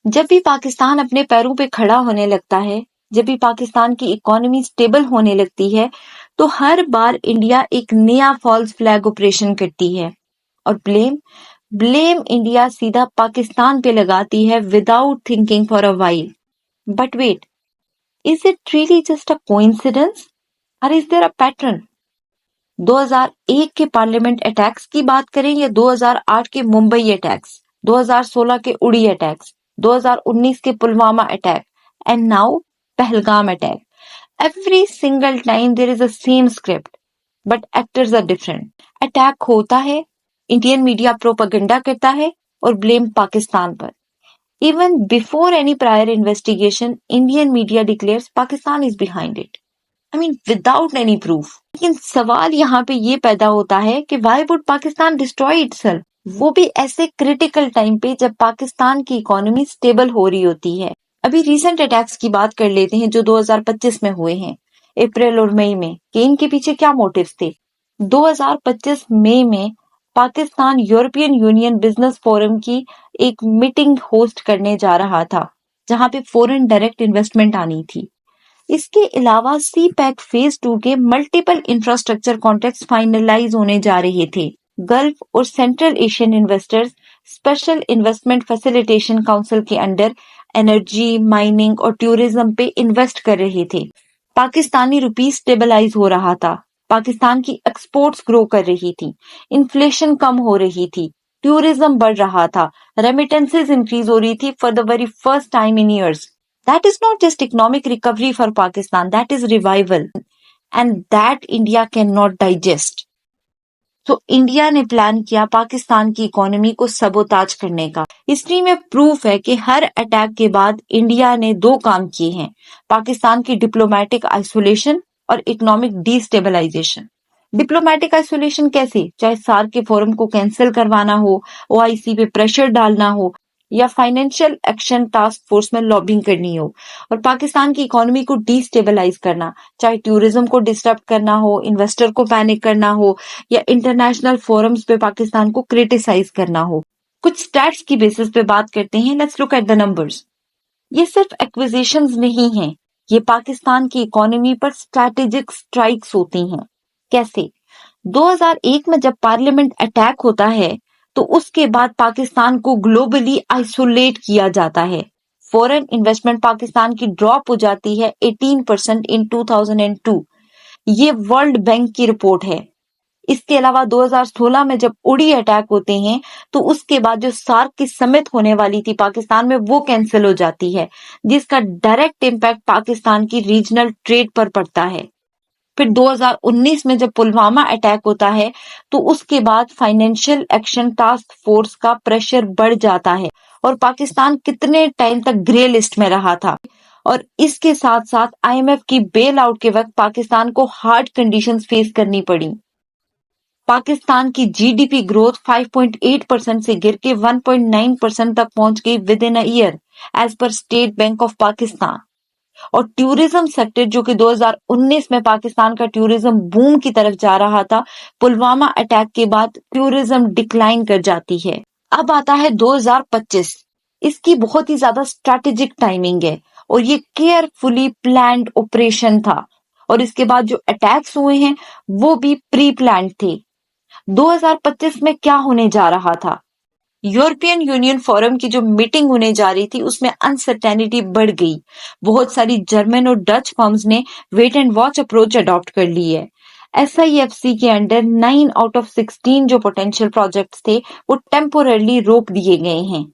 जब भी पाकिस्तान अपने पैरों पे खड़ा होने लगता है, जब भी पाकिस्तान की इकोनॉमी स्टेबल होने लगती है, तो हर बार इंडिया एक नया फॉल्स फ्लैग ऑपरेशन करती है और ब्लेम इंडिया सीधा पाकिस्तान पे लगाती है without thinking for a while. But wait, is it really just a coincidence और इज देयर अ पैटर्न? 2001 के पार्लियामेंट अटैक्स की बात करें या 2008 के मुंबई अटैक्स, 2016 के उड़ी अटैक्स, 2019 के Pulwama attack and now Pahalgam attack, every single time there is a same script but actors are different. Attack होता है, इंडियन मीडिया प्रोपेगेंडा करता है और ब्लेम पाकिस्तान पर। Even before any prior investigation, Indian media declares Pakistan is behind it. I mean, without any proof. लेकिन सवाल यहाँ पे ये पैदा होता है कि why would Pakistan destroy itself? वो भी ऐसे क्रिटिकल टाइम पे जब पाकिस्तान की इकोनॉमी स्टेबल हो रही होती है। अभी रिसेंट अटैक्स की बात कर लेते हैं जो 2025 में हुए हैं, अप्रैल और मई में, कि इनके पीछे क्या मोटिव्स थे। 2025 मई में Pakistan European union business forum की एक मीटिंग होस्ट करने जा रहा था, जहां पे फॉरेन डायरेक्ट इन्वेस्टमेंट आनी थी। इसके अलावा सी पैक फेज 2 के मल्टीपल इंफ्रास्ट्रक्चर कॉन्ट्रैक्ट्स फाइनलाइज होने जा रहे थे। गल्फ और central Asian investors special investment facilitation council के अंडर एनर्जी, माइनिंग और टूरिज्म पे इन्वेस्ट कर रहे थे। पाकिस्तानी रुपी स्टेबलाइज हो रहा था, पाकिस्तान की एक्सपोर्ट्स ग्रो कर रही थी, इन्फ्लेशन कम हो रही थी, टूरिज्म बढ़ रहा था, रेमिटेंसेस इंक्रीज हो रही थी for the very first time in years. That is not just economic recovery for Pakistan, that is revival. And that India cannot digest. तो इंडिया ने प्लान किया पाकिस्तान की इकोनॉमी को सबोताज करने का। हिस्ट्री में प्रूफ है कि हर अटैक के बाद इंडिया ने दो काम किए हैं, पाकिस्तान की डिप्लोमेटिक आइसोलेशन और इकोनॉमिक डिस्टेबलाइजेशन। डिप्लोमेटिक आइसोलेशन कैसे? चाहे सार्क के फोरम को कैंसिल करवाना हो, ओआईसी पे प्रेशर डालना हो या फाइनेंशियल एक्शन टास्क फोर्स में लॉबिंग करनी हो, और पाकिस्तान की इकोनॉमी को डिस्टेबलाइज करना, चाहे टूरिज्म को डिस्टर्ब करना हो, इन्वेस्टर को पैनिक करना हो या इंटरनेशनल फोरम्स पे पाकिस्तान को क्रिटिसाइज करना हो। कुछ स्टैट्स की बेसिस पे बात करते हैं। Let's look at the numbers. ये सिर्फ एक्विजिशंस नहीं हैं, ये पाकिस्तान की इकोनॉमी पर स्ट्रैटेजिक स्ट्राइक्स होती हैं। कैसे? 2001 में जब पार्लियामेंट अटैक होता है तो उसके बाद पाकिस्तान को ग्लोबली आइसोलेट किया जाता है। फॉरेन इन्वेस्टमेंट पाकिस्तान की ड्रॉप हो जाती है 18% इन 2002। ये वर्ल्ड बैंक की रिपोर्ट है। इसके अलावा 2016 में जब उड़ी अटैक होते हैं तो उसके बाद जो सार्क की समिट होने वाली थी पाकिस्तान में वो कैंसिल हो जाती है, जिसका डायरेक्ट इम्पैक्ट पाकिस्तान की रीजनल ट्रेड पर पड़ता है। फिर 2019 में जब पुलवामा अटैक होता है तो उसके बाद फाइनेंशियल एक्शन टास्क फोर्स का प्रेशर बढ़ जाता है और पाकिस्तान कितने टाइम तक ग्रे लिस्ट में रहा था। और इसके साथ साथ आईएमएफ की बेल आउट के वक्त पाकिस्तान को हार्ड कंडीशंस फेस करनी पड़ी। पाकिस्तान की जीडीपी ग्रोथ 5.8% से गिर के 1.9% तक पहुंच गई within a year, as per State Bank of Pakistan. और टूरिज्म सेक्टर जो कि 2019 में पाकिस्तान का टूरिज्म बूम की तरफ जा रहा था, पुलवामा अटैक के बाद टूरिज्म डिक्लाइन कर जाती है। अब आता है 2025। इसकी बहुत ही ज्यादा स्ट्रैटेजिक टाइमिंग है और ये केयरफुली प्लान्ड ऑपरेशन था, और इसके बाद जो अटैक्स हुए हैं वो भी प्री प्लान्ड थे। 2025 में क्या होने जा रहा था? यूरोपियन यूनियन फोरम की जो मीटिंग होने जा रही थी उसमें अनसर्टेनिटी बढ़ गई। बहुत सारी जर्मन और डच फर्म्स ने wait and watch approach adopt कर ली है। एसआईएफसी के अंडर 9 आउट ऑफ 16 जो पोटेंशियल प्रोजेक्ट्स थे वो टेम्पोररली रोक दिए गए हैं।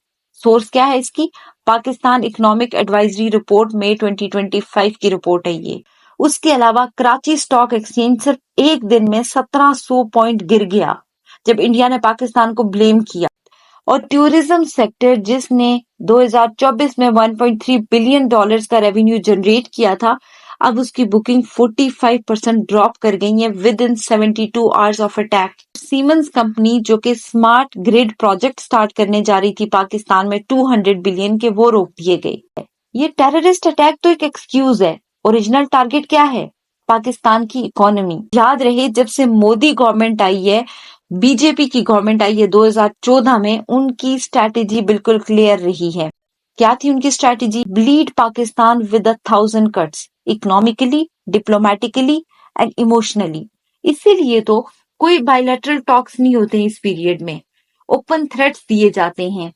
सोर्स क्या है इसकी? पाकिस्तान इकोनॉमिक एडवाइजरी रिपोर्ट मई 2025 की रिपोर्ट है ये। उसके अलावा कराची स्टॉक एक्सचेंज सिर्फ एक दिन में 1700 पॉइंट गिर गया जब इंडिया ने पाकिस्तान को ब्लेम किया। और टूरिज्म सेक्टर जिसने 2024 में 1.3 बिलियन डॉलर्स का रेवेन्यू जनरेट किया था, अब उसकी बुकिंग 45% ड्रॉप कर गई है with in 72 hours of attack. Siemens company जो कि स्मार्ट ग्रिड प्रोजेक्ट स्टार्ट करने जा रही थी पाकिस्तान में 200 बिलियन के, वो रोक दिए गए। ये टेररिस्ट अटैक तो एक एक्सक्यूज है, ओरिजिनल टारगेट क्या है? पाकिस्तान की इकोनॉमी। याद रहे जब से मोदी गवर्नमेंट आई है, बीजेपी की गवर्नमेंट आई है 2014 में, उनकी स्ट्रैटेजी बिल्कुल क्लियर रही है। क्या थी उनकी strategy? Bleed Pakistan with 1,000 cuts, economically, diplomatically and emotionally. इसीलिए तो कोई बायलैटरल टॉक्स नहीं होते इस पीरियड में, ओपन थ्रेट्स दिए जाते हैं,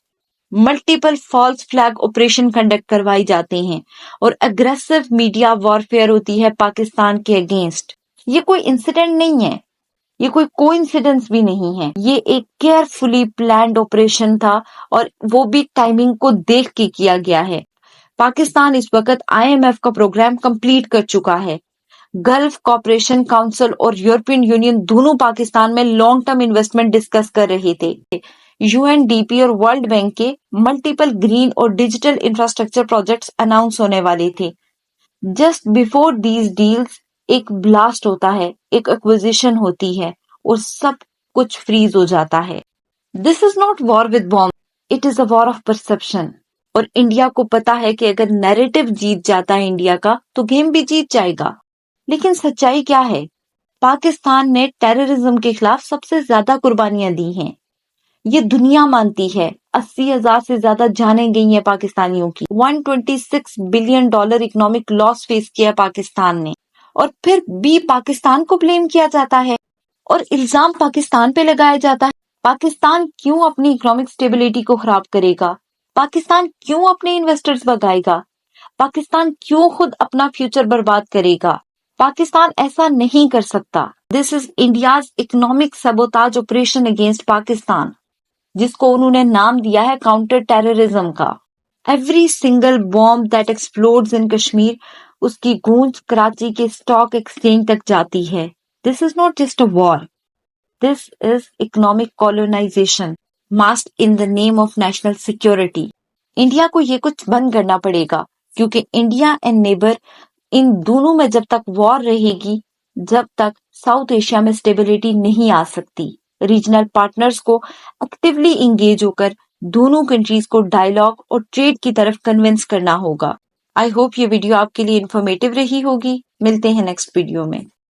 multiple false flag operation conduct करवाई जाते हैं और अग्रेसिव मीडिया वॉरफेयर होती है पाकिस्तान के अगेंस्ट। ये कोई इंसिडेंट नहीं है, ये कोई कोइंसिडेंस भी नहीं है, ये एक केयरफुली प्लान्ड ऑपरेशन था और वो भी टाइमिंग को देख के किया गया है। पाकिस्तान इस वक्त IMF का प्रोग्राम कंप्लीट कर चुका है। गल्फ कॉपरेशन काउंसिल और यूरोपियन यूनियन दोनों पाकिस्तान में लॉन्ग टर्म इन्वेस्टमेंट डिस्कस कर रहे थे। UNDP और वर्ल्ड बैंक के मल्टीपल ग्रीन और डिजिटल इंफ्रास्ट्रक्चर प्रोजेक्ट्स अनाउंस होने वाले थे। जस्ट बिफोर दीज डील्स एक ब्लास्ट होता है, एक एक्विजिशन होती है और सब कुछ फ्रीज हो जाता है। This is not war with bomb, it is a war of perception. और इंडिया को पता है कि अगर नैरेटिव जीत जाता है इंडिया का तो गेम भी जीत जाएगा। लेकिन सच्चाई क्या है? पाकिस्तान ने टेररिज्म के खिलाफ सबसे ज्यादा कुर्बानियां दी हैं, ये दुनिया मानती है। 80,000 से ज्यादा जानें गई हैं पाकिस्तानियों की। $126 बिलियन इकोनॉमिक लॉस फेस किया है पाकिस्तान ने, और फिर भी पाकिस्तान को ब्लेम किया जाता है और इल्जाम पाकिस्तान पे लगाया जाता है। पाकिस्तान क्यों अपनी इकोनॉमिक स्टेबिलिटी को खराब करेगा? पाकिस्तान क्यों अपने इन्वेस्टर्स भगाएगा? पाकिस्तान क्यों खुद अपना फ्यूचर बर्बाद करेगा? पाकिस्तान ऐसा नहीं कर सकता। This is India's economic sabotage operation against Pakistan, जिसको उन्होंने नाम दिया है काउंटर टेररिज्म का। Every single bomb that explodes in Kashmir, उसकी गूंज कराची के स्टॉक एक्सचेंज तक जाती है। This is not just a war, this is economic colonisation masked in the name of national security. India को ये कुछ बंद करना पड़ेगा, क्योंकि इंडिया एंड नेबर, इन दोनों में जब तक वॉर रहेगी, जब तक साउथ एशिया में स्टेबिलिटी नहीं आ सकती। रीजनल पार्टनर्स को एक्टिवली इंगेज होकर दोनों कंट्रीज को डायलॉग और ट्रेड की तरफ कन्विंस करना होगा। आई होप ये वीडियो आपके लिए इंफॉर्मेटिव रही होगी। मिलते हैं नेक्स्ट वीडियो में।